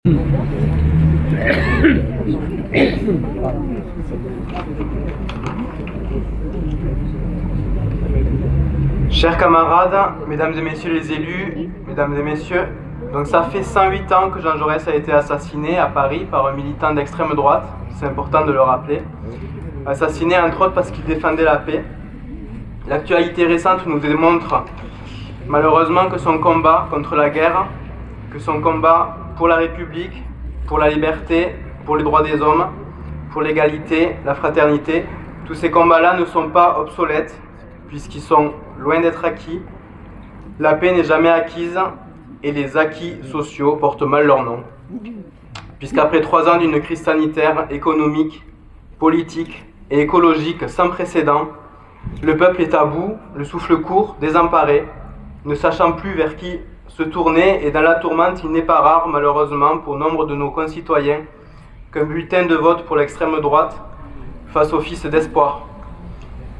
Chers camarades, mesdames et messieurs les élus, mesdames et messieurs, donc ça fait 108 ans que Jean Jaurès a été assassiné à Paris par un militant d'extrême droite, c'est important de le rappeler. Assassiné entre autres parce qu'il défendait la paix. L'actualité récente nous démontre malheureusement que son combat contre la guerre, que son combat pour la République, pour la liberté, pour les droits des hommes, pour l'égalité, la fraternité, tous ces combats-là ne sont pas obsolètes puisqu'ils sont loin d'être acquis. La paix n'est jamais acquise et les acquis sociaux portent mal leur nom. Puisqu'après 3 ans d'une crise sanitaire, économique, politique et écologique sans précédent, le peuple est à bout, le souffle court, désemparé, ne sachant plus vers qui se tourner, et dans la tourmente, il n'est pas rare, malheureusement, pour nombre de nos concitoyens, qu'un bulletin de vote pour l'extrême droite fasse office d'espoir.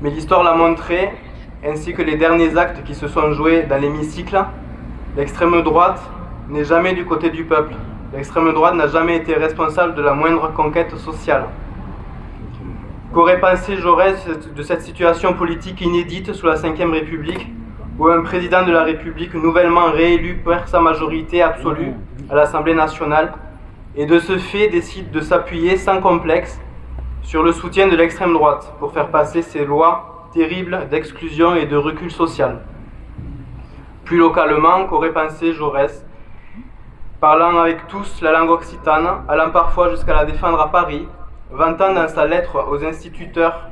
Mais l'histoire l'a montré, ainsi que les derniers actes qui se sont joués dans l'hémicycle, l'extrême droite n'est jamais du côté du peuple. L'extrême droite n'a jamais été responsable de la moindre conquête sociale. Qu'aurait pensé Jaurès de cette situation politique inédite sous la Ve République, où un président de la République nouvellement réélu perd sa majorité absolue à l'Assemblée nationale et de ce fait décide de s'appuyer sans complexe sur le soutien de l'extrême droite pour faire passer ces lois terribles d'exclusion et de recul social. Plus localement, qu'aurait pensé Jaurès, parlant avec tous la langue occitane, allant parfois jusqu'à la défendre à Paris, vantant dans sa lettre aux instituteurs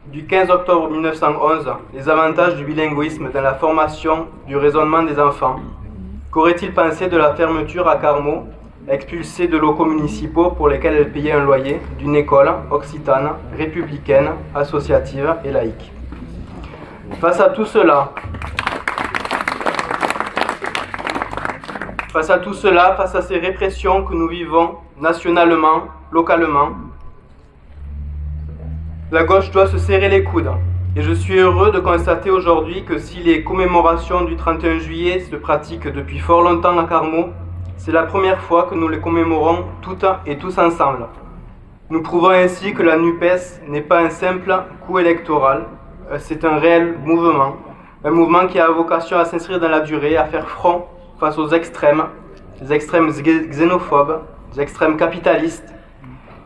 du 15 octobre 1911 les avantages du bilinguisme dans la formation du raisonnement des enfants. Qu'aurait-il pensé de la fermeture à Carmaux, expulsée de locaux municipaux pour lesquels elle payait un loyer, d'une école occitane, républicaine, associative et laïque? Face à tout cela, face à ces répressions que nous vivons nationalement, localement, la gauche doit se serrer les coudes. Et je suis heureux de constater aujourd'hui que si les commémorations du 31 juillet se pratiquent depuis fort longtemps à Carmaux, c'est la première fois que nous les commémorons toutes et tous ensemble. Nous prouvons ainsi que la NUPES n'est pas un simple coup électoral, c'est un réel mouvement. Un mouvement qui a vocation à s'inscrire dans la durée, à faire front face aux extrêmes, les extrêmes xénophobes, les extrêmes capitalistes,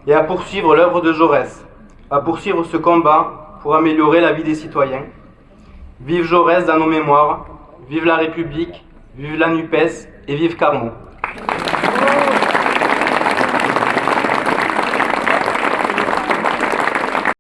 et à poursuivre l'œuvre de Jaurès, à poursuivre ce combat pour améliorer la vie des citoyens. Vive Jaurès dans nos mémoires, vive la République, vive la NUPES et vive Carmaux.